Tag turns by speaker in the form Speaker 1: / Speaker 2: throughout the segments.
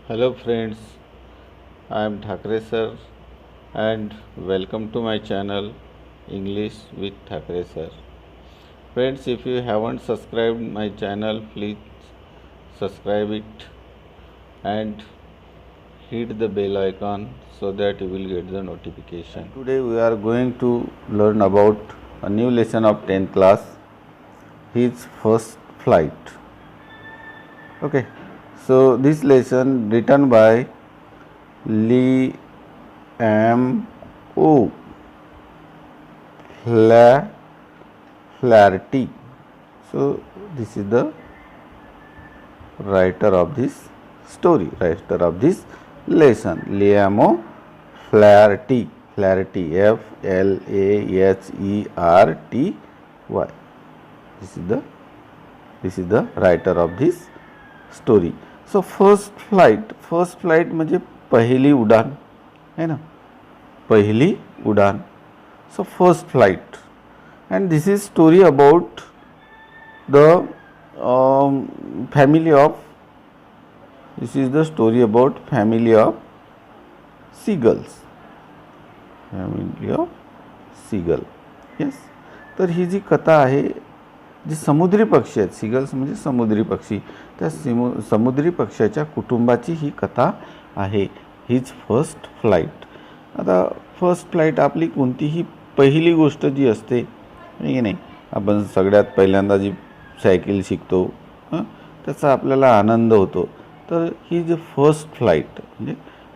Speaker 1: Hello friends, I am Thakre sir and welcome to my channel English with Thakre sir. Friends, if you haven't subscribed my channel, please subscribe it and hit the bell icon so that you will get the notification. And today we are going to learn about a new lesson of 10th class, his first flight. Okay, so this lesson written by Lee M. O. Flaherty. So this is the writer of this story, writer of this lesson, Liam O. Flaherty. Flaherty, Flaherty. This is the writer of this story. So first flight म्हणजे पहिली उडान है ना, पहिली उडान. So first flight, and this is story about the family of, this is the story about family of seagulls, family of seagull. yes. तर ही जी कथा आहे, जी समुद्री पक्षी आहेत, सीगल्स म्हणजे समुद्री पक्षी, त्या समुद्री पक्ष्याच्या कुटुंबाची ही कथा आहे, हिज फर्स्ट फ्लाइट. आता फर्स्ट फ्लाइट आपली कोणतीही पहिली गोष्ट जी असते की नाही, आपण सगळ्यात पहिल्यांदा जी सायकल शिकतो त्याचा आपल्याला आनंद होतो. तर ही जी फर्स्ट फ्लाइट म्हणजे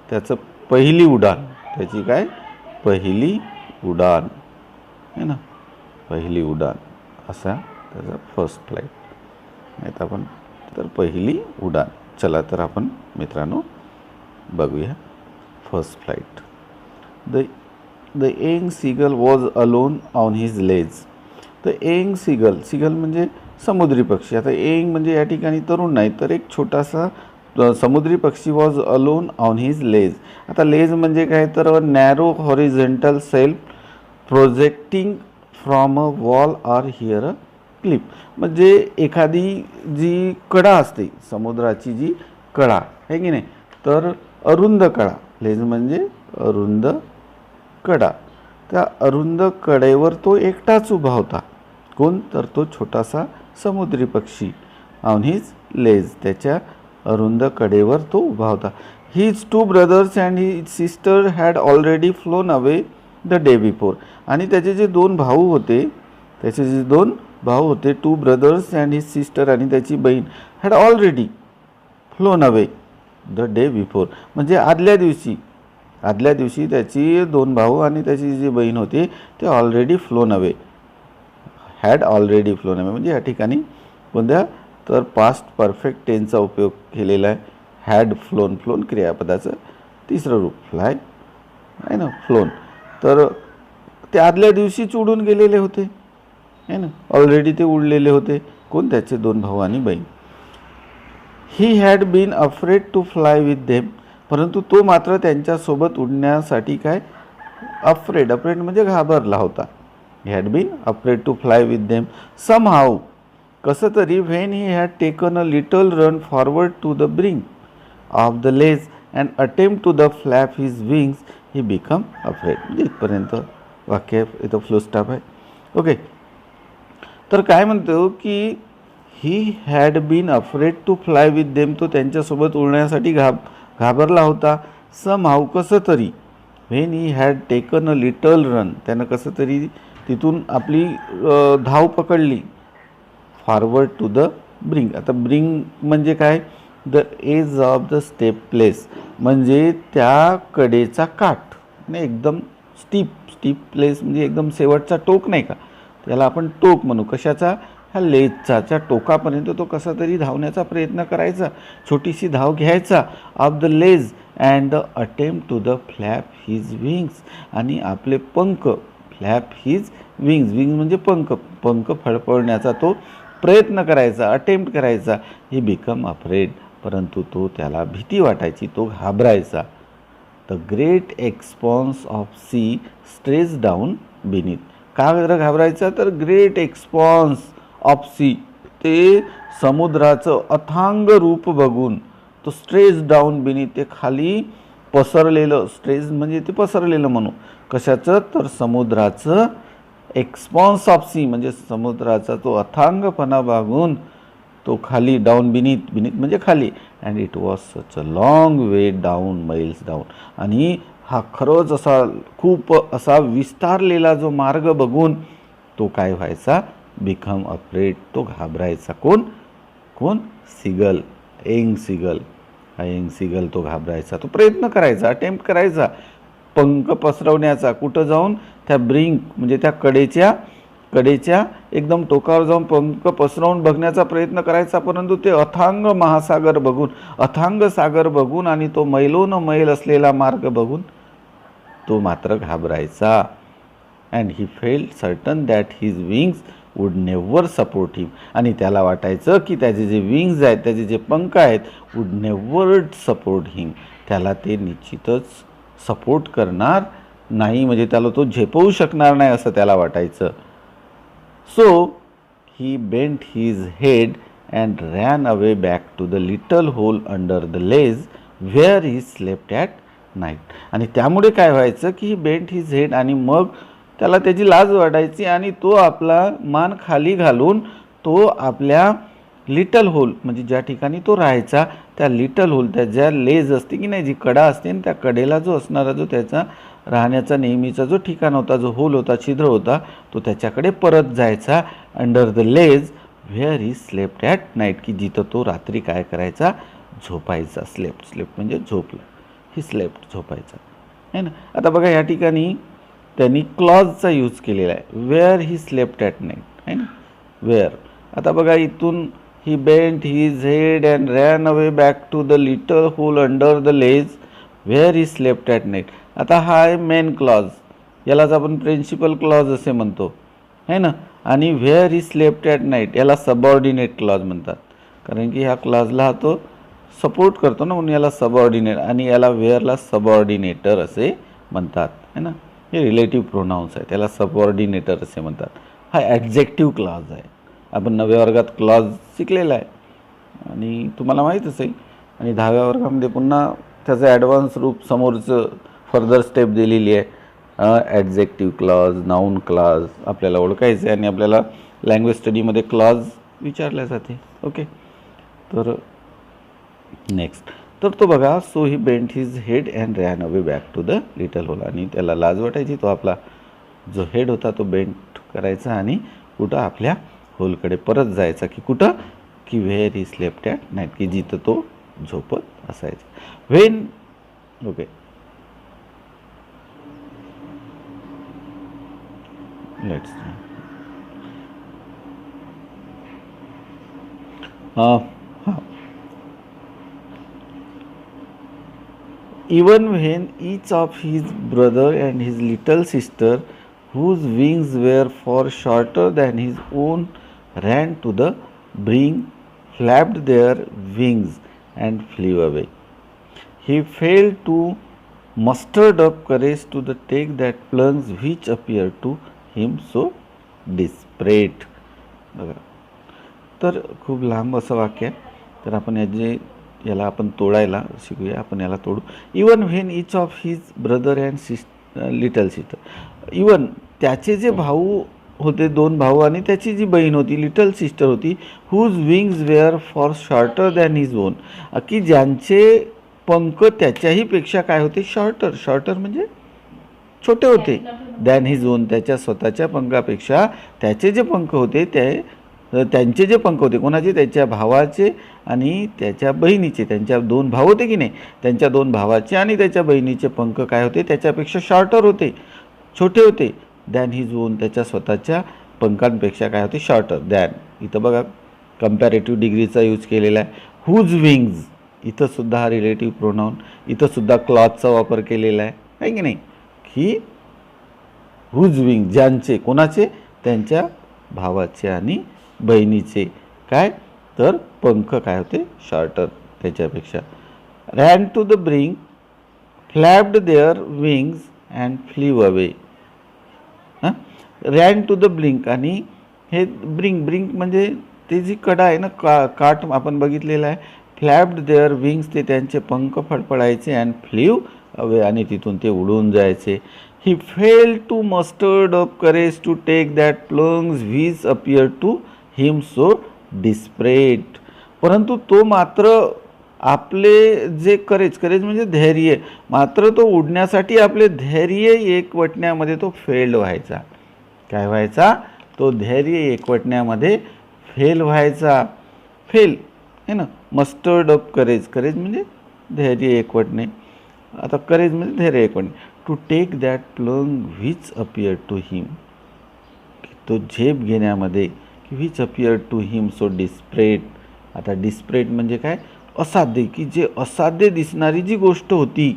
Speaker 1: त्याचं पहिली उडान, त्याची काय पहिली उडान आहे ना, पहिली उडान असा त्याचा फर्स्ट फ्लाइट. नाही तर आपण तर पहिली उडान. चला तर आपण मित्रांनो बघूया first flight. The young seagull was alone on his ledge. The young seagull म्हणजे समुद्री पक्षी. आता यंग म्हणजे या ठिकाणी तरुण नाही, तर एक छोटासा समुद्री पक्षी was alone on his ledge. आता लेज म्हणजे काय, तर narrow horizontal shelf projecting from a wall or here a cliff. म्हणजे एखादी जी कडा असते, समुद्राची जी कडा आहे की नाही, तर अरुंद कडा, लेज म्हणजे अरुंद कडा, त्या अरुंद कडेवर तो एकटाच उभा होता. कोण, तर तो छोटासा समुद्री पक्षी. ऑन हिज लेज, त्याच्या अरुंद कडेवर तो उभा होता. His two brothers and his sister had already phloem away the day before. आणि त्याचे जे दोन भाऊ होते, to brothers and his sister, आणि त्याची बहीण, had already phloem away the day before, म्हणजे आदल्या दिवशी त्याची दोन भाऊ आणि त्याची जी बहीण होती ते already phloem away, had already phloem away. म्हणजे या ठिकाणी कोणत्या, तर पास्ट परफेक्ट टेन्सचा उपयोग केलेला आहे. हॅड फ्लोन क्रियापदाचं तिसरं रूप, फ्लाय आहे ना, फ्लोन. तर ते आदल्या दिवशीच उडून गेलेले होते आहे ना, ऑलरेडी ते उडलेले होते. कोण, त्याचे दोन भाऊ आणि बहीण. He had been afraid to fly with them. परंतु तो मात्र त्यांच्यासोबत उडण्यासाठी काय, अफ्रेड म्हणजे घाबरला होता. He had been afraid to fly with them. Somehow, कसं तरी, when he had taken a little run forward to the brink of the ledge and attempt to the flap his wings, he become afraid. म्हणजे इथपर्यंत वाक्य, इथं flow stop आहे. Okay, तर काय म्हणतो की he had been afraid to fly with them, तो त्यांच्यासोबत उडण्यासाठी घाबरला होता. सम हाऊ, कसं तरी, when he had taken a little run, त्यानं कसं तरी तिथून आपली धाव पकडली. फॉरवर्ड टू द ब्रिंक, आता ब्रिंक म्हणजे काय, the edge of the step place, म्हणजे त्या कडेचा काठ नाही, एकदम स्टीप प्लेस म्हणजे एकदम शेवटचा टोक नाही का, त्याला आपण टोक म्हणू. कशाचा, ह्या लेजच्या टोकापर्यंत तो कसा तरी धावण्याचा प्रयत्न करायचा, छोटीशी धाव घ्यायचा. Of the ledge and the attempt to the flap his wings, आणि आपले पंख, फ्लॅप हिज विंग्स म्हणजे पंख फडफडण्याचा तो प्रयत्न करायचा, अटेम्प्ट करायचा. ही बिकम अफ्रेड, परंतु त्याला भीती वाटायची, तो घाबरायचा. The great expanse of sea stretch down beneath. का घाबरायचा, तर ग्रेट एक्सपॉन्स ऑफ सी, ते समुद्राचं अथांग रूप बघून तो स्ट्रेच डाऊन बिनीथ, ते खाली पसरलेलं, स्ट्रेच म्हणजे ते पसरलेलं म्हणू, कशाचं तर समुद्राचं, एक्सपॉन्स ऑफ सी म्हणजे समुद्राचा तो अथांगपणा बघून तो खाली, डाऊन बिनीथ, बिनीथ म्हणजे खाली, and it was such a long way down, miles down, आणि हा खरंच असा खूप असा विस्तारलेला जो मार्ग बघून तो काय व्हायचा, बिकम अफ्रेड, तो घाबरायचा. कोण कोण सीगल, यंग सीगल, हा यंग सीगल तो घाबरायचा, तो प्रयत्न करायचा, अटेम्प्ट करायचा पंख पसरवण्याचा, कुठं जाऊन त्या ब्रिंक म्हणजे त्या कडेच्या एकदम टोकावर जाऊन पंख पसरवून बघण्याचा प्रयत्न करायचा, परंतु ते अथांग महासागर बघून, अथांग सागर बघून आणि तो मैलोन मैल असलेला मार्ग बघून तो मात्र घाबरायचा. And he felt certain that his wings would never support him, आणि त्याला वाटायचं की त्याचे जे विंग्स आहेत, त्याचे जे पंख आहेत, वुड नेव्हर सपोर्ट हिम, त्याला ते निश्चितच सपोर्ट करणार नाही, म्हणजे त्याला तो झेपवू शकणार नाही असं त्याला वाटायचं. So he bent his head and ran away back to the little hole under the ledge where he slept at night. आणि त्यामुळे काय व्हायचं की ही बेंट हिज हेड, आणि मग त्याला त्याची लाज वाटायची आणि तो आपला मान खाली घालून तो आपल्या लिटल होल म्हणजे ज्या ठिकाणी तो राहायचा त्या लिटल होल, त्या ज्या लेज असते की नाही, जी कडा असते, आणि त्या कडेला जो असणारा जो त्याचा राहण्याचा नेहमीचा जो ठिकाण होता, जो होल होता, छिद्र होता, तो त्याच्याकडे परत जायचा. Under the ledge where he slept at night, की जिथं तो रात्री काय करायचा, झोपायचा. स्लेप्ट म्हणजे झोपलं, ही स्लेप्ट झोपायचा आहे ना. आता बघा या ठिकाणी त्यांनी क्लॉजचा यूज केलेला आहे, where he slept at night आहे ना, वेअर. आता बघा इथून he bent his head and ran away back to the little hole under the ledge where he slept at night. आता हा आहे मेन क्लॉज, यालाच आपण प्रिन्सिपल क्लॉज असे म्हणतो आहे ना, आणि where he slept at night याला सबऑर्डिनेट क्लॉज म्हणतात, कारण की ह्या क्लॉजला हा तो सपोर्ट करतो ना, म्हणून याला सबऑर्डिनेट, आणि याला व्हेअरला सबऑर्डिनेटर असे म्हणतात है ना. हे रिलेटिव्ह प्रोनाउन्स आहे, त्याला सबऑर्डिनेटर असे म्हणतात. हा ॲडजेक्टिव्ह क्लॉज आहे. आपण 9व्या वर्गात क्लॉज शिकलेला आहे आणि तुम्हाला माहीतच आहे, आणि 10व्या वर्गामध्ये पुन्हा त्याचं ॲडव्हान्स रूप समोरचं फर्दर स्टेप दिलेली आहे. ॲडजेक्टिव्ह क्लॉज, नाऊन क्लॉज आपल्याला ओळखायचं आहे, आणि आपल्याला लँग्वेज स्टडीमध्ये क्लॉज विचारल्या जाते. ओके, तर नेक्स्ट, तर तो बघा, so he bent his head and ran away back to the little hole, आणि त्याला लाज वाटायची, तो आपला जो हेड होता तो बेंट करायचा आणि कुठं आपल्या होलकडे परत जायचा, की कुठं, की where he slept at night, की जिथं तो झोपत असायचा. व्हेन, ओके, लेट्स हां, even when each of his brother and his little sister, whose wings were far shorter than his own, ran to the brink, flapped their wings and flew away. He failed to mustered up courage to the take that plunge which appeared to him so desperate. बघा, तर खूप लांब असं वाक्य आहे, तर आपण याला आपण तोडायला शिकूया. आपण याला तोडू. Even when each of his brother and little sister, even त्याचे जे भाऊ होते, 2 भाऊ, आणि त्याची जी बहीण होती, लिटल सिस्टर होती, whose wings were far shorter than his own, की ज्यांचे पंख त्याच्याही पेक्षा काय होते, शॉर्टर म्हणजे छोटे होते, दॅन हिज ओन, त्याच्या स्वतःच्या पंखापेक्षा त्याचे जे पंख होते त्यांचे जे पंख होते, कोणाचे, त्याच्या भावाचे आणि त्याच्या बहिणीचे, त्यांच्या 2 भाऊ होते की नाही, त्यांच्या 2 भावाचे आणि त्याच्या बहिणीचे पंख काय होते, त्याच्यापेक्षा शॉर्टर होते, छोटे होते. दॅन हिज ओन, त्याच्या स्वतःच्या पंखांपेक्षा काय होते, शॉर्टर दॅन. इथं बघा कंपॅरेटिव्ह डिग्रीचा यूज केलेला आहे. हुज विंग्ज, इथंसुद्धा हा रिलेटिव्ह प्रोनाऊन, इथंसुद्धा क्लॉजचा वापर केलेला आहे की नाही, की हुज विंग, ज्यांचे, कोणाचे, त्यांच्या भावाचे आणि बहिणीचे काय, तर पंख काय होते, शॉर्टर त्याच्यापेक्षा. Ran to the brink, flapped their wings and flew away. हां, रॅन टू द ब्रिंक, आणि हे ब्रिंक म्हणजे ते जी कडा आहे ना, काठ आपण बघितलेला आहे, फ्लॅप्ड देअर विंग्स, ते त्यांचे पंख फडफडायचे, अँड फ्लीव अवे, आणि तिथून ते उडून जायचे. He fail to mustered up courage to take that plunges which appear to him so desperate. परंतु तो मात्र आपले जे करेज म्हणजे धैर्य, मात्र तो उडण्यासाठी आपले धैर्य एकवटण्यामध्ये तो फेल्ड व्हायचा. काय व्हायचा? तो धैर्य एकवटण्यामध्ये फेल व्हायचा. फेल आहे ना. मस्टर्ड अप करेज म्हणजे धैर्य एकवटणे. आता करेज म्हणजे धैर्य एकवटणे. To take that plunge which appear to him, तो झेप घेण्यामध्ये, which appear to him so desperate. आता डिस्परेट म्हणजे काय? असाध्य, की जे असाध्य दिसणारी जी गोष्ट होती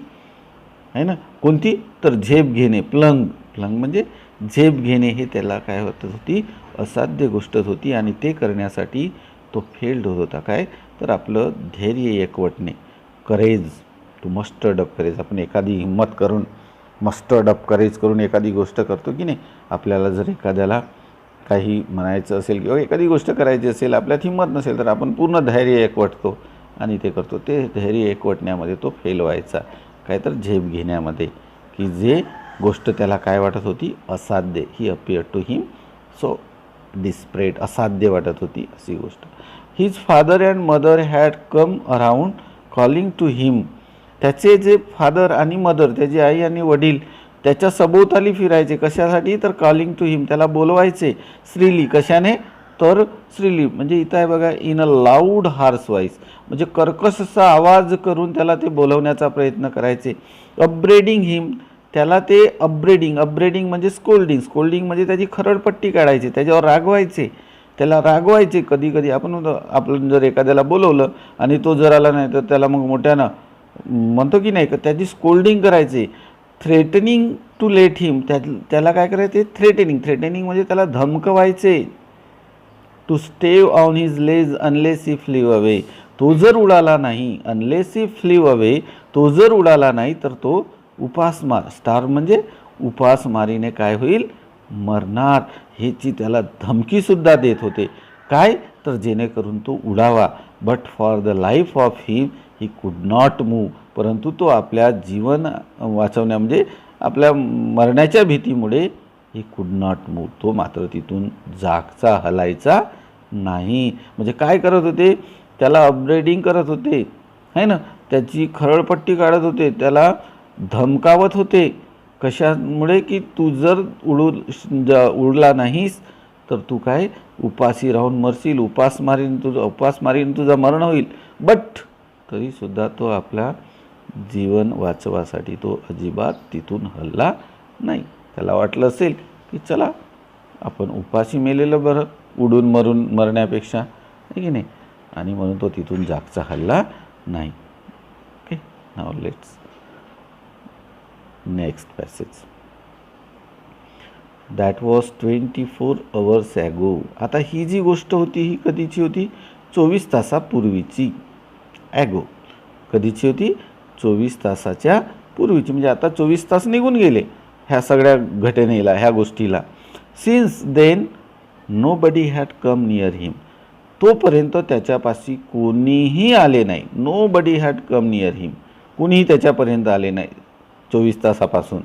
Speaker 1: आहे ना, कोणती? तर झेप घेणे. प्लंग म्हणजे झेप घेणे, हे त्याला काय होत होती? असाध्य गोष्ट होती, आणि ते करण्यासाठी तो फेल्ड होत होता. काय? तर आपलं धैर्य एकवटणे. Courage, to mustered up courage. आपण एखादी हिंमत करून, मस्टर्ड अप करेज करून एखादी गोष्ट करतो की नाही. आपल्याला जर एखाद्याला काही म्हणायचं असेल किंवा एखादी गोष्ट करायची असेल, आपल्यात हिंमत नसेल, तर आपण पूर्ण धैर्य एकवटतो आणि ते करतो. ते धैर्य एकवटण्यामध्ये तो फेल व्हायचा. काय? तर झेप घेण्यामध्ये, की जे गोष्ट त्याला काय वाटत होती? असाध्य. He appear to him so desperate, असाध्य वाटत होती अशी गोष्ट. His father and mother had come around calling to him. त्याचे जे फादर आणि मदर, त्याची आई आणि वडील त्याच्या सभोवताली फिरायचे. कशासाठी? तर कॉलिंग टू हिम, त्याला बोलवायचे. श्रीली, कशाने? तर श्रीली म्हणजे इथं आहे बघा, in a loud hoarse voice, म्हणजे कर्कश असा आवाज करून त्याला ते बोलवण्याचा प्रयत्न करायचे. अपब्रेडिंग हिम, त्याला ते अपब्रेडिंग म्हणजे स्कोल्डिंग म्हणजे त्याची खरडपट्टी काढायची, त्याच्यावर रागवायचे, त्याला रागवायचे. कधी कधी आपण जर एखाद्याला बोलवलं आणि तो जर आला नाही, तर त्याला मग मोठ्यानं म्हणतो की नाही, त्याची स्कोल्डिंग करायचे. थ्रेटनिंग टू लेट हिम, त्याला काय करायचे? थ्रेटनिंग म्हणजे त्याला धमकवायचे. To starve on his ledge unless he flew away, तो जर उडाला नाही, अनलेस ही फ्लीव अवे, तो जर उडाला नाही तर तो उपासमार, स्टार म्हणजे उपासमारीने काय होईल? मरणार. ह्याची त्याला धमकीसुद्धा देत होते. काय? तर जेणेकरून तो उडावा. But for the life of him he could not move, परंतु तो आपल्या जीवन वाचवण्या म्हणजे आपल्या मरण्याच्या भीतीमुळे ही कुड नॉट मूव, तो मात्र तिथून जागचा हलायचा नाही. म्हणजे काय करत होते? त्याला अपग्रेडिंग करत होते है ना, त्याची खरळपट्टी काढत होते, त्याला धमकावत होते. कशामुळे? की तू जर उडला नाहीस तर तू काय उपाशी राहून मरशील, उपासमारीन तुझं मरण होईल. बट तरीसुद्धा तो आपला जीवन वाचवासाठी तो अजिबात तिथून हलला नाही. त्याला वाटलं असेल की चला आपण उपाशी मेलेलं बरं, उडून मरण्यापेक्षा, आहे की नाही, आणि म्हणून तो तिथून जागचा हलला नाही. Okay, now let's next passage. That was 24 hours ago. आता ही जी गोष्ट होती ही कधीची होती? 24 तासापूर्वीची. ॲगो कधीची होती? 24 तासाच्या पूर्वीची. म्हणजे आता 24 तास निघून गेले ह्या सगळ्या घटनेला, ह्या गोष्टीला. Since then nobody had come near him, तोपर्यंत त्याच्यापाशी कोणीही आले नाही. Nobody had come near him, कोणीही त्याच्यापर्यंत आले नाही 24 तासापासून.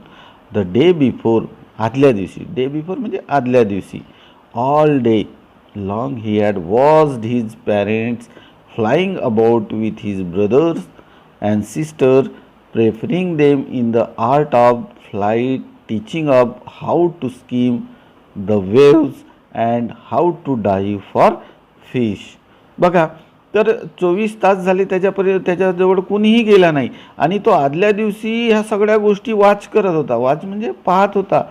Speaker 1: द डे बिफोर, आदल्या दिवशी. डे बिफोर म्हणजे आदल्या दिवशी. All day long he had watched his parents flying about with his brothers and sister, preferring them in the art of flight, teaching up how to skim the waves and how to dive for fish. बघा, तर 24 तास झाले त्याच्याजवळ कोणीही गेला नाही, आणि तो आदल्या दिवशी ह्या सगळ्या गोष्टी वॉच करत होता. वॉच म्हणजे पाहत होता.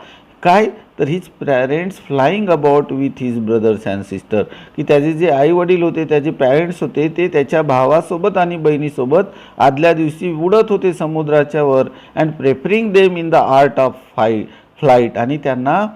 Speaker 1: काय? तर his parents flying about with his brothers and sister, की त्याचे जे आई वडील होते, त्याचे पॅरेंट्स होते, ते त्याच्या भावासोबत आणि बहिणीसोबत आदल्या दिवशी उडत होते समुद्राच्या वर. And preferring them in the art of flight, आणि त्यांना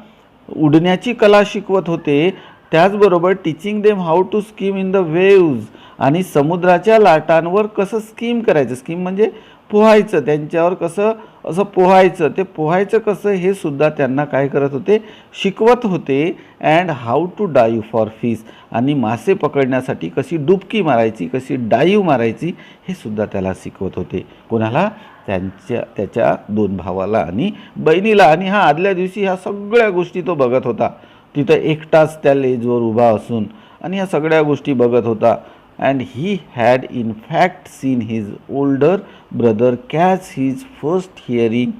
Speaker 1: उडण्याची कला शिकवत होते. त्याचबरोबर teaching them how to skim in the waves, आणि समुद्राच्या लाटांवर कसं स्कीम करायचं, स्कीम म्हणजे पोहायचं, त्यांच्यावर कसं असं पोहायचं, ते पोहायचं कसं हे सुद्धा त्यांना काय करत होते, शिकवत होते. And how to dive for fish, आणि मासे पकडण्यासाठी कशी डुबकी मारायची, कशी डाईव्ह मारायची हे सुद्धा त्याला शिकवत होते. कोणाला, त्याच्या दोन भावाला आणि बहिणीला. आणि हा आदल्या दिवशी ह्या सगळ्या गोष्टी तो बघत होता, तिथं एकटाच त्या लेजवर उभा असून आणि ह्या सगळ्या गोष्टी बघत होता. And he had in fact seen his older brother catch his first hearing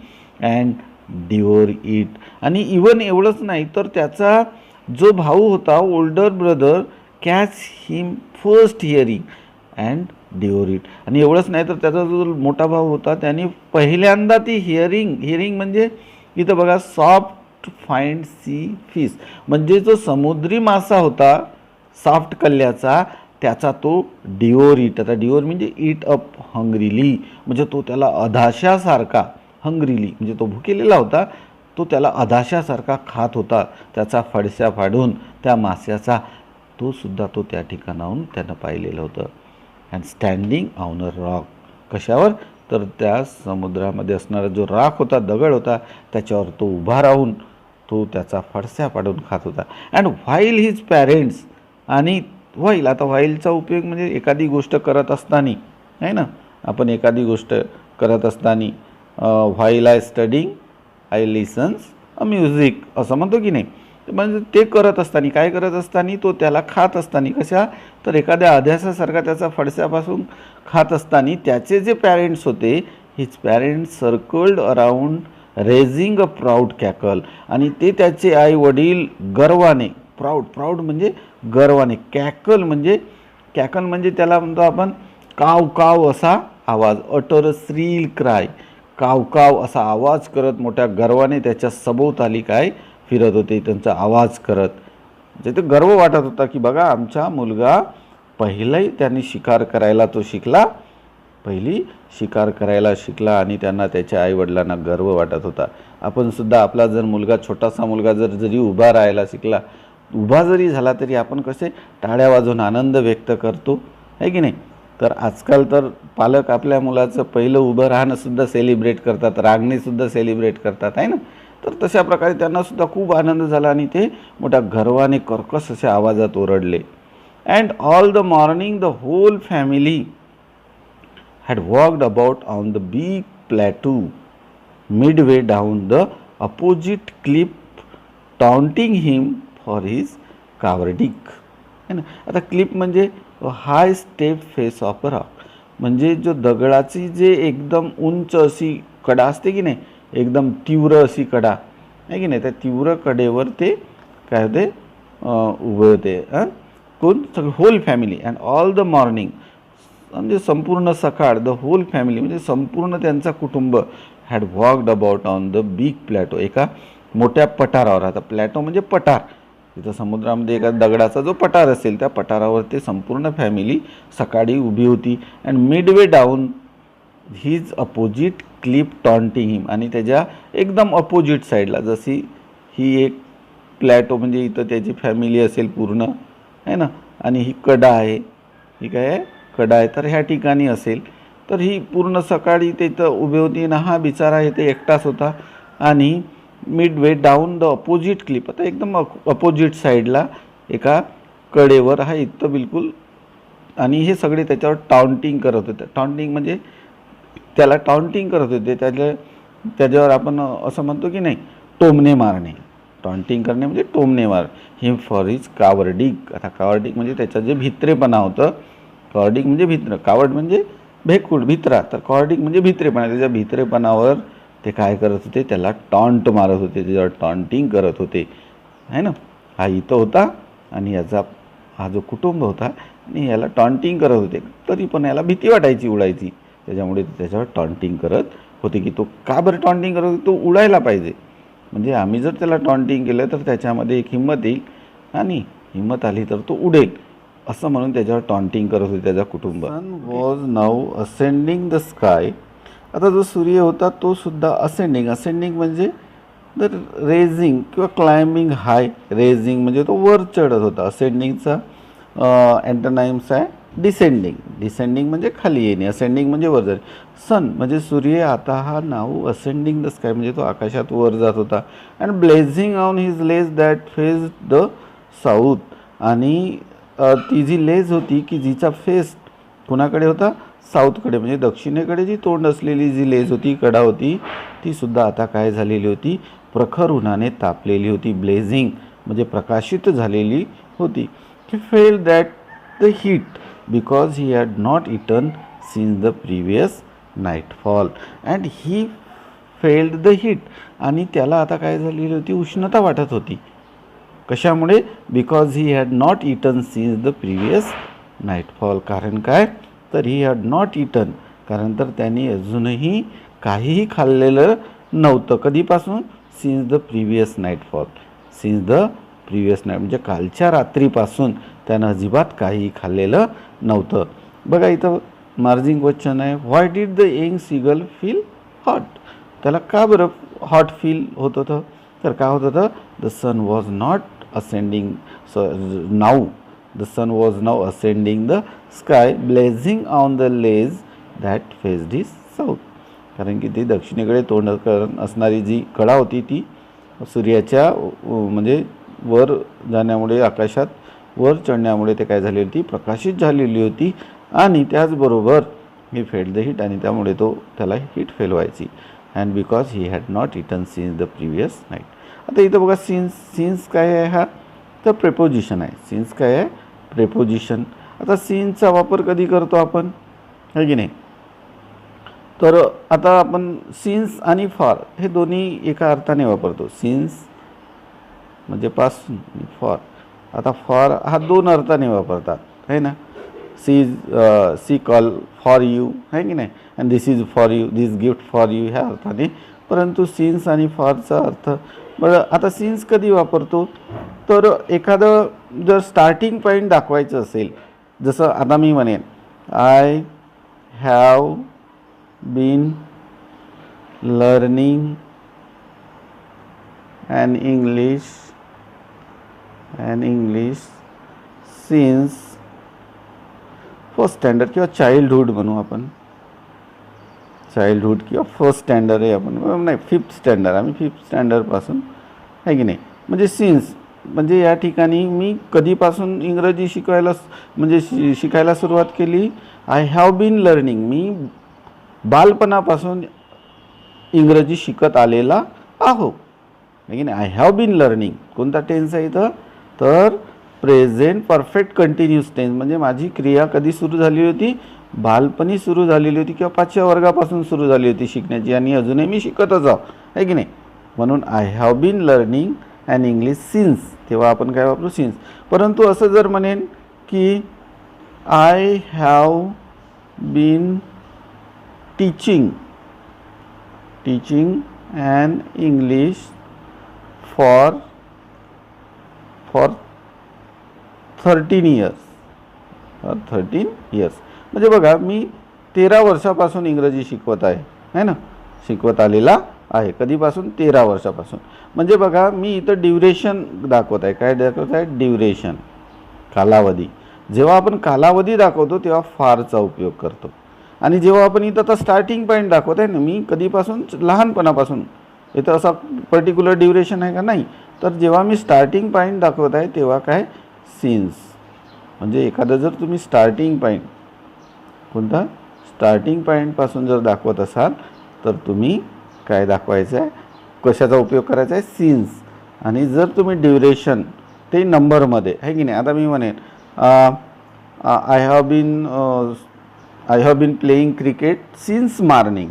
Speaker 1: and devour it. आणि इवन एवढंच नाही तर त्याचा जो भाऊ होता, older brother catch him first hearing and devour it. आणि एवढंच नाही तर त्याचा जो मोठा भाऊ होता त्याने पहिल्यांदा ती हिअरिंग म्हणजे इथं बघा, सॉफ्ट फाईंड सी फिश, म्हणजे जो समुद्री मासा होता सॉफ्ट कल्ल्याचा, त्याचा तो डिओर इट. आता डिओर म्हणजे इट अप हंग्रीली, म्हणजे तो त्याला अधाशासारखा, हंग्रीली म्हणजे तो भुकेलेला होता, तो त्याला अधाशासारखा खात होता, त्याचा फडशा फाडून त्या मास्याचा. तो सुद्धा तो त्या ठिकाणाहून त्यानं पाहिलेलं होतं. And standing on a rock, कशावर, तर त्या समुद्रामध्ये असणारा जो राख होता, दगड होता, त्याच्यावर तो उभा राहून तो त्याचा फडशा पाडून खात होता. अँड व्हाईल हिज पॅरेंट्स, आणि व्हाईल, आता व्हाईलचा उपयोग म्हणजे एखादी गोष्ट करत असताना आहे ना, आपण एखादी गोष्ट करत असताना while I studying I lessons a music असं म्हणतो की नाही. म्हणजे ते करत असताना, काय करत असताना, तो त्याला खात असताना, कशा, तर एखाद्या अध्यासासारखा त्याचा फडशापासून खात असताना त्याचे जे पॅरेंट्स होते, his parents circled around raising a proud cackle, आणि ते त्याचे आई वडील गर्वाने, प्राऊड म्हणजे गर्वाने, कॅकल म्हणजे त्याला म्हणतो आपण काव काव असा आवाज, अटर श्रील क्राय, काव काव असा आवाज करत मोठ्या गर्वाने त्याच्या सभोवताली काय फिरत होते, त्यांचा आवाज करत. म्हणजे ते गर्व वाटत होता की बघा आमचा मुलगा पहिलाही त्यांनी शिकार करायला तो शिकला, पहिली शिकार करायला शिकला, आणि त्यांना त्याच्या आईवडिलांना गर्व वाटत होता. आपण सुद्धा आपला जर मुलगा, छोटासा मुलगा जरी उभा राहायला शिकला, उभा जरी झाला तरी आपण कसे टाळ्या वाजवून आनंद व्यक्त करतो, आहे की नाही. तर आजकाल तर पालक आपल्या मुलाचं पहिलं उभं राहणंसुद्धा सेलिब्रेट करतात, रांगणेसुद्धा सेलिब्रेट करतात, आहे ना. तर तशा प्रकारे त्यांनासुद्धा खूप आनंद झाला आणि ते मोठ्या गर्वाने कर्कश अशा आवाजात ओरडले. And all the morning the whole family had walked about on the big plateau midway down the opposite cliff, taunting him for his cowardice. है ना. आता क्लिप म्हणजे high step face of a rock, म्हणजे जो दगडाची जे एकदम उंच अशी कडा असते की नाही, एकदम तीव्र अशी कडा आहे की नाही, त्या तीव्र कडेवर ते काय होते, उभे होते. कोण, सगळं whole family. And all the morning म्हणजे संपूर्ण सकाळ, द होल फॅमिली म्हणजे संपूर्ण त्यांचा कुटुंब, had walked about on the big plateau, एका मोठ्या पठारावर. आता प्लॅटो म्हणजे पठार, तिथं समुद्रामध्ये एका दगडाचा जो पठार असेल त्या पठारावर ते संपूर्ण फॅमिली सकाळी उभी होती. And midway down his opposite clip taunting him, आणि त्याच्या एकदम अपोजिट साईडला, जशी ही एक प्लॅटो म्हणजे इथं त्याची फॅमिली असेल पूर्ण, आहे ना, आणि ही कडा आहे, ही काय आहे, कडा आहे, तर ह्या ठिकाणी असेल, तर ही पूर्ण सकाळी ते इथं उभे होती ना, हा बिचारा इथे एकटाच होता. आणि Midway down the opposite clip, आता एकदम अपोजिट साईडला एका कडेवर, हा इथं बिलकुल, आणि हे सगळे त्याच्यावर टाउंटिंग करत होते. टाउंटिंग म्हणजे त्याला टाउंटिंग करत होते, त्याच्यावर आपण असं म्हणतो की नाही, टोमणे मारणे. टाउंटिंग करणे म्हणजे टोमणे मार. हिम फॉर हिज कावर्डिक, आता कावर्डिक म्हणजे त्याचं जे भित्रेपणा होतं, कॉर्डिक म्हणजे भित्र, कावड म्हणजे भेकूड, भित्रा, तर कॉर्डिक म्हणजे भित्रेपणा, त्याच्या भित्रेपणावर ते काय करत होते, त्याला टॉन्ट मारत होते, त्याच्यावर टॉन्टिंग करत होते, आहे ना. हा इथं होता आणि याचा हा जो कुटुंब होता आणि याला टॉन्टिंग करत होते, तरी पण याला भीती वाटायची उडायची, त्याच्यामुळे त्याच्यावर टॉन्टिंग करत होते की तो का बरं टॉन्टिंग करत होते, तो उडायला पाहिजे, म्हणजे आम्ही जर त्याला टॉन्टिंग केलं तर त्याच्यामध्ये एक हिंमत येईल, आणि हिंमत आली तर तो उडेल, असं म्हणून त्याच्यावर टॉन्टिंग करत होते त्याचा कुटुंब. Sun was now ascending the sky, आता जो सूर्य होता तो सुद्धा असेंडिंग म्हणजे द रेझिंग किंवा क्लाइम्बिंग हाय, रेझिंग म्हणजे तो वर चढत होता. असेंडिंगचा अँटोनाइम्स आहे डिसेंडिंग, डिसेंडिंग म्हणजे खाली येणे, असेंडिंग म्हणजे वर जाणे. सन म्हणजे सूर्य आता हा नाऊ असेंडिंग द स्काय म्हणजे तो आकाशात वर जात होता. And blazing on his ledge that face the south, आणि ती जी लेज होती की जिचा फेस कुणाकडे होता, साऊथकडे म्हणजे दक्षिणेकडे जी तोंड असलेली जी लेज होती, कडा होती, ती सुद्धा आता काय झालेली होती, प्रखर उन्हाने तापलेली होती. ब्लेझिंग म्हणजे प्रकाशित झालेली होती. He felt that the heat because he had not eaten since the previous nightfall. And he felt the heat, आणि त्याला आता काय झालेली होती, उष्णता वाटत होती. कशामुळे, because he had not eaten since the previous nightfall. कारण काय, तर ही हॅड नॉट इटन, कारण तर त्यांनी अजूनही काहीही खाल्लेलं नव्हतं. कधीपासून, since the previous nightfall. Since the previous night म्हणजे कालच्या रात्रीपासून त्यानं अजिबात काही खाल्लेलं नव्हतं. बघा इथं मार्जिंग क्वेश्चन आहे, why did the young seagull feel hot. त्याला का बरं हॉट फील होत होतं, तर काय होत होतं, the sun was not ascending, now the sun was now ascending the sky blazing on the ledge that faced his south. कारण की ती दक्षिणेकडे तोंड असणारी जी कडा होती ती सूर्याच्या म्हणजे वर जाण्यामुळे, आकाशात वर चढण्यामुळे ते काय झालेली होती, प्रकाशित झालेली होती. आणि त्याचबरोबर ही फेल्ड द हीट, आणि त्यामुळे त्याला हीट फेल व्हायची. And because he had not eaten since the previous night. आता इथं बघा सिन्स काय आहे, हा तर प्रेपोजिशन आहे. सिन्स काय आहे, प्रेपोजिशन. आता सिन्सचा वापर कधी करतो आपण, है की नाही, तर आता आपण सिन्स आणि फॉर हे दोन्ही एका अर्थाने वापरतो. सिन्स म्हणजे पासून, फॉर. आता फॉर हा दोन अर्थाने वापरतात, है ना. सी कॉल फॉर यू, है की नाही, and this is for you, this gift for you, ह्या अर्थाने. परंतु सिन्स आणि फॉरचा अर्थ, बरं आता सिन्स कधी वापरतो, तर एखादं जर स्टार्टिंग पॉईंट दाखवायचं असेल, जसं आता मी म्हणेन, I have been learning an English since first standard किंवा चाइल्डहुड म्हणू आपण, चाइल्डहुड किंवा फर्स्ट स्टँडर्ड आहे आपण, नाही फिफ्थ स्टँडर्ड, आम्ही फिफ्थ स्टँडर्डपासून, आहे की नाही. म्हणजे सिन्स म्हणजे या ठिकाणी मी कधीपासून इंग्रजी शिकायला सुरुवात केली, आय हॅव बीन लर्निंग, मी बालपणापासून इंग्रजी शिकत आलेला आहो, आहे की नाही. आय हॅव बीन लर्निंग, कोणता टेन्स आहे इथं, तर प्रेझेंट परफेक्ट कंटिन्यूस टेन्स. म्हणजे माझी क्रिया कधी सुरू झाली होती, बालपणी सुरू झालेली होती किंवा 5व्या वर्गापासून सुरू झाली होती शिकण्याची, आणि अजूनही मी शिकतच आहो, आहे की नाही. म्हणून I have been learning and English since, तेव्हा आपण काय वापरू, सिन्स. परंतु असं जर म्हणेन की I have been teaching and English for 13 years, म्हणजे बघा मी 13 वर्षापासून इंग्रजी शिकवत आहे ना, शिकवत आलेला आहे. कधीपासून, 13 वर्षापासून. म्हणजे बघा मी इथं ड्युरेशन दाखवत आहे. काय दाखवत आहे, ड्युरेशन, कालावधी. जेव्हा आपण कालावधी दाखवतो तेव्हा फारचा उपयोग करतो. आणि जेव्हा आपण इथं आता स्टार्टिंग पॉईंट दाखवत आहे ना, मी कधीपासून, लहानपणापासून, इथं असा पर्टिक्युलर ड्युरेशन आहे का, नाही. तर जेव्हा मी स्टार्टिंग पॉईंट दाखवत आहे तेव्हा काय, सिन्स. म्हणजे एखादं जर तुम्ही स्टार्टिंग पॉईंट, कोणता, स्टार्टिंग पॉईंटपासून जर दाखवत असाल तर तुम्ही काय दाखवायचं आहे, कशाचा उपयोग करायचा आहे, सिन्स. आणि जर तुम्ही ड्युरेशन ते नंबरमध्ये, आहे की नाही. आता मी म्हणेन I have been playing cricket since morning,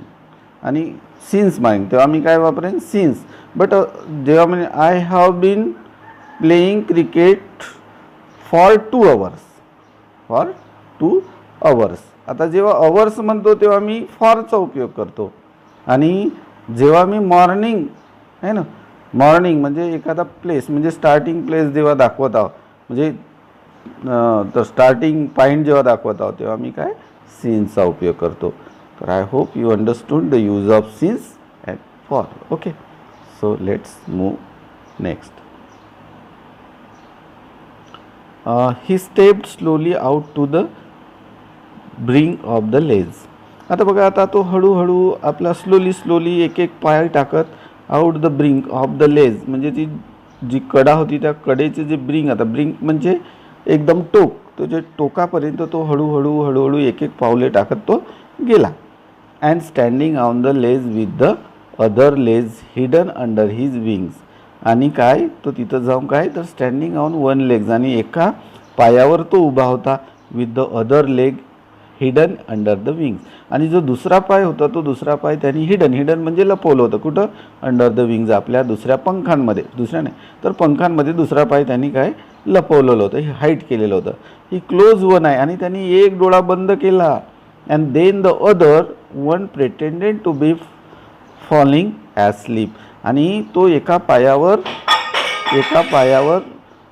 Speaker 1: आणि सिन्स मॉर्निंग, तेव्हा मी काय वापरेन, सिन्स. बट जेव्हा म्हणजे I have been playing cricket for 2 hours, आता जेव्हा अवर्स म्हणतो तेव्हा मी फॉरचा उपयोग करतो. आणि जेव्हा मी मॉर्निंग, आहे ना, मॉर्निंग म्हणजे एखादा प्लेस, म्हणजे स्टार्टिंग प्लेस जेव्हा दाखवत आहोत, म्हणजे तर स्टार्टिंग पॉईंट जेव्हा दाखवत आहोत तेव्हा मी काय, सिन्सचा उपयोग करतो. तर I hope you understood the use of since and for. Okay, so let's move next. He stepped slowly out to the brink of the ledge. आता बघा, आता तो हळूहळू आपला स्लोली एक एक पाय टाकत out the brink of the ledge, म्हणजे ती जी कडा होती त्या कडेचे जे ब्रिंक, आता ब्रिंक म्हणजे एकदम टोक, तो जे टोकापर्यंत तो हळूहळू एक एक पावले टाकत तो गेला. And standing on the ledge with the other ledge hidden under his wings. आणि काय, तो तिथं जाऊन काय तर स्टँडिंग ऑन वन लेग्स, आणि एका पायावर तो उभा होता, with the other leg hidden under the wings. आणि जो दुसरा पाय होता तो दुसरा पाय त्यांनी हिडन म्हणजे लपवलं होतं. कुठं? अंडर द विंग्स, आपल्या दुसऱ्या पंखांमध्ये. दुसऱ्या नाही तर पंखांमध्ये दुसरा पाय त्यांनी काय लपवलेलं होतं, हे हाईट केलेलं होतं. ही क्लोज वन आहे, आणि त्यांनी एक डोळा बंद केला. And then the other one pretended to be falling asleep. आणि तो एका पायावर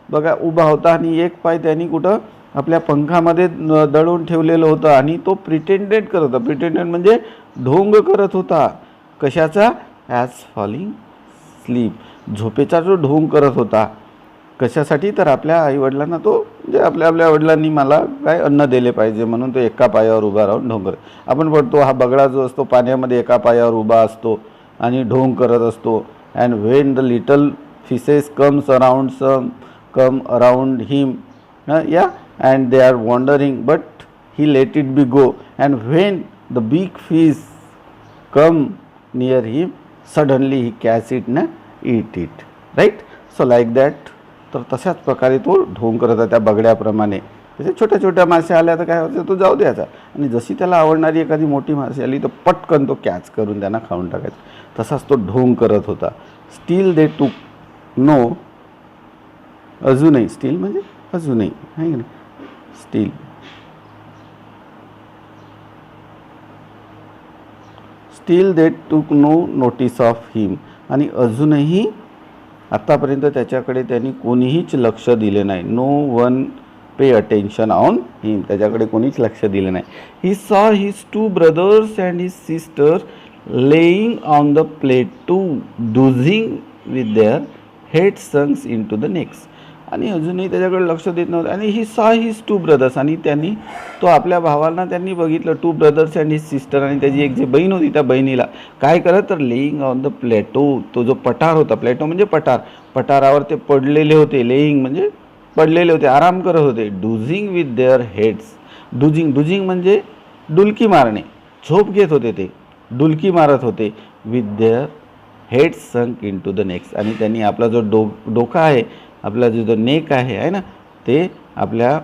Speaker 1: बघा उभा होता, आणि एक पाय त्यांनी कुठं आपल्या पंखामध्ये दडवून ठेवलेलं होतं, आणि तो प्रिटेंडेड करत होता. प्रिटेंडेड म्हणजे ढोंग करत होता. कशाचा? ॲज फॉलिंग स्लीप, झोपेचा जो ढोंग करत होता. कशासाठी? तर आपल्या आईवडिलांना तो, म्हणजे आपल्या वडिलांनी मला काय अन्न दिले पाहिजे म्हणून तो एका पायावर उभा राहून ढोंग करत. आपण पडतो हा बगडा जो असतो पाण्यामध्ये एका पायावर उभा असतो आणि ढोंग करत असतो. And when the little fishes come around him, या and they are wandering, but he let it be go. And when the big fish come near him, suddenly he catch it and eat it. Right? So like that. तर तशाच प्रकारे तो ढोंग करत होता त्या बगड्याप्रमाणे. त्याचे छोट्या मासे आल्या तर काय होतं, तो जाऊ द्यायचा, आणि जशी त्याला आवडणारी एखादी मोठी मासे आली तर पटकन तो कॅच करून त्यांना खाऊन टाकायचा. तसाच तो ढोंग करत होता. स्टील दे टूक नो, अजूनही, स्टील म्हणजे अजूनही, आहे की नाही, स्टील दे टूक नो नोटीस ऑफ हिम. आणि अजूनही आतापर्यंत त्याच्याकडे त्यांनी कोणीहीच लक्ष दिले नाही. No one pay attention on him, त्याच्याकडे कोणीच लक्ष दिले नाही. He saw his two brothers and his sister lying on the plateau dozing with their head sunk in to the next. आणि अजूनही त्याच्याकडे लक्ष देत नव्हतं. आणि ही सॉ हिज टू ब्रदर्स, आणि त्यांनी तो आपल्या भावांना त्यांनी बघितलं, to brothers and his sister, आणि त्याची एक जी बहीण होती त्या बहिणीला काय करत तर लेईंग ऑन द प्लेटो, तो जो पठार होता, प्लेटो म्हणजे पठार, पठारावर ते पडलेले होते. लेईंग म्हणजे पडलेले होते, आराम करत होते. डुझिंग विथ देअर हेड्स, डुझिंग म्हणजे डुलकी मारणे, झोप घेत होते, ते डुलकी मारत होते. विथ देअर हेड्स संक इन टू द नेक्स्ट. आणि त्यांनी आपला जो डोका आहे, आपला जो नेक आहे ना, ते आपल्या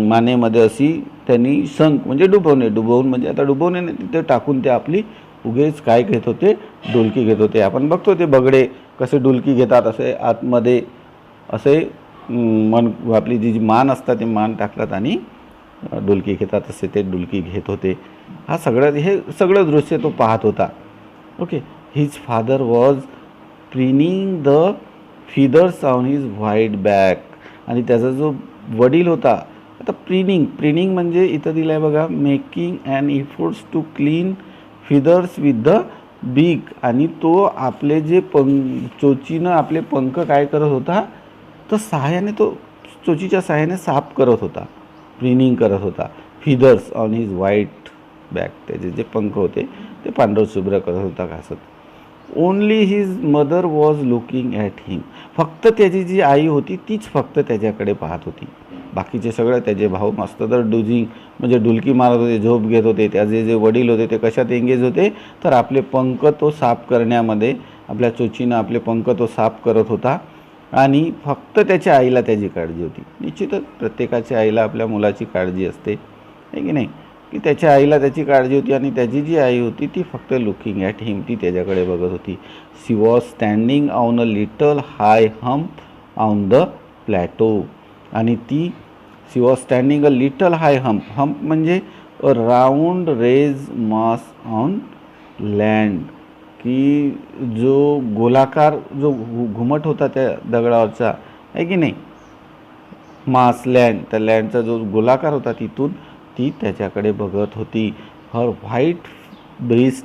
Speaker 1: मानेमध्ये अशी त्यांनी संक म्हणजे डुबवून म्हणजे आता डुबवणे नाही, तिथे टाकून ते आपली उगेच काय घेत होते, डुलकी घेत होते. आपण बघतो ते बगडे कसे डुलकी घेतात, असे आतमध्ये असे मन, आपली जी मान असतात ते मान टाकतात आणि डुलकी घेतात, असे ते डुलकी घेत होते. हे सगळं दृश्य तो पाहत होता. Okay. His father was preening the feathers on his white back. आणि त्याचा जो वडील होता, आता प्रिनिंग म्हणजे इथं दिलं आहे बघा, making and efforts to clean feathers with the beak. आणि तो आपले जे चोचीनं आपले पंख काय करत होता, तर सहाय्याने तो चोचीच्या सहाय्याने साफ करत होता, प्रिनिंग करत होता. Feathers on his white back, त्याचे जे पंख होते ते पांढरशुभ्र करत होता घासत. Only his mother was looking at him. फक्त त्याची जी आई होती तीच फक्त त्याच्याकडे पाहत होती. बाकीचे सगळं त्याचे भाऊ मस्त तर डुझिंग म्हणजे डुलकी मारत होते, झोप घेत होते. त्याचे जे वडील होते ते कशात एंगेज होते, तर आपले पंख तो साफ करण्यामध्ये, आपल्या चोचीनं आपले पंख तो साफ करत होता. आणि फक्त त्याच्या आईला त्याची काळजी होती. निश्चितच प्रत्येकाच्या आईला आपल्या मुलाची काळजी असते, आहे की नाही, की त्याच्या आईला त्याची काळजी होती. आणि त्याची जी आई होती ती फक्त लुकिंग ॲट हिम, ती त्याच्याकडे बघत होती. She was standing on a little high hump on the plateau. आणि she was standing a little high hump म्हणजे a round raised mass on land, की जो गोलाकार जो घुमट होता त्या दगडावरचा, आहे की नाही, मास लँड, त्या लँडचा जो गोलाकार होता तिथून ती त्याच्याकडे बघत होती. हर व्हाईट ब्रेस्ट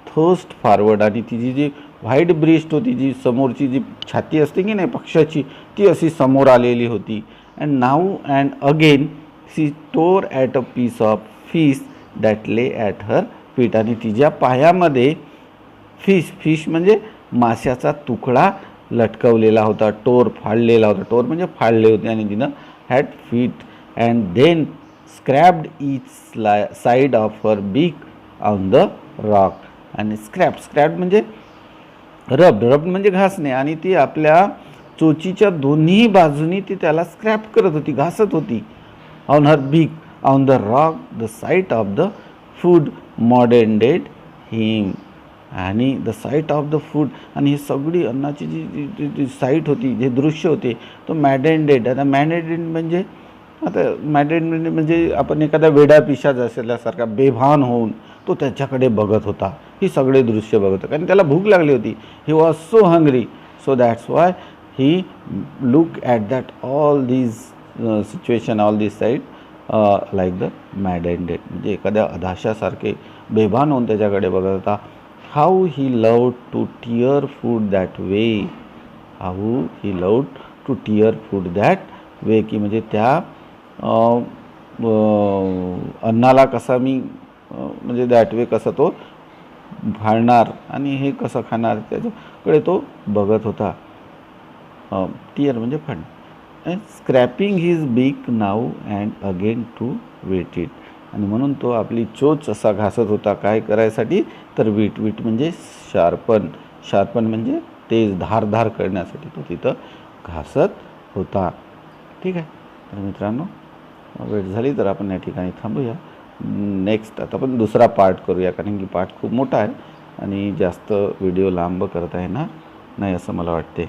Speaker 1: थर्स्ट फॉरवर्ड. आणि तिची जी व्हाईट ब्रेस्ट होती, जी समोरची जी छाती असते की नाही पक्षाची, ती अशी समोर आलेली होती. And now and again she tore at a piece of fish that lay at her feet, आणि तिच्या पायामध्ये फिश म्हणजे माशाचा तुकडा लटकवलेला होता, टोर फाडलेला होता. टोर म्हणजे फाडले होते, आणि तिनं had fed and then scraped each side of her beak on the rock. आणि स्क्रॅप म्हणजे रब म्हणजे घासणे, आणि ती आपल्या चोचीच्या दोन्ही बाजूनी ती त्याला स्क्रॅप करत होती, घासत होती. On her beak on the rock the sight of the food maddened him. आणि the sight of the food, आणि ही सगळी अन्नाची जी साईट होती, जे दृश्य होते, तो मॅडेन डेड. आता मॅडेन म्हणजे म्हणजे आपण एखादा वेडा पिशाच असल्यासारखा बेभान होऊन तो त्याच्याकडे बघत होता, ही सगळे दृश्य बघत होता, कारण त्याला भूक लागली होती. He was so hungry, so that's why he look at that all these situation, all these sight like the madden dead. म्हणजे एखाद्या अधाशासारखे बेभान होऊन त्याच्याकडे बघत होता. How he loved to tear food that way, how he loved to tear food that way, की म्हणजे त्या अन्नाला कसा मी म्हणजे दॅट वे कसं तो फाडणार आणि हे कसं खाणार, त्याच्याकडे तो बघत होता. टिअर म्हणजे फाड. Scraping his beak now and again to whet it. आणि म्हणून तो आपली चोच असा घासत होता, काय करायसाठी, तर वीट म्हणजे शार्पन म्हणजे तेज धार करण्यासाठी तो तिथं घासत होता. ठीक आहे. तर मित्रांनो, वेळ झाली तर आपण या ठिकाणी थांबूया. नेक्स्ट आता आपण दुसरा पार्ट करूया, कारण की पार्ट खूप मोठा आहे आणि जास्त व्हिडिओ लांब करता येणार नाही असं मला वाटते.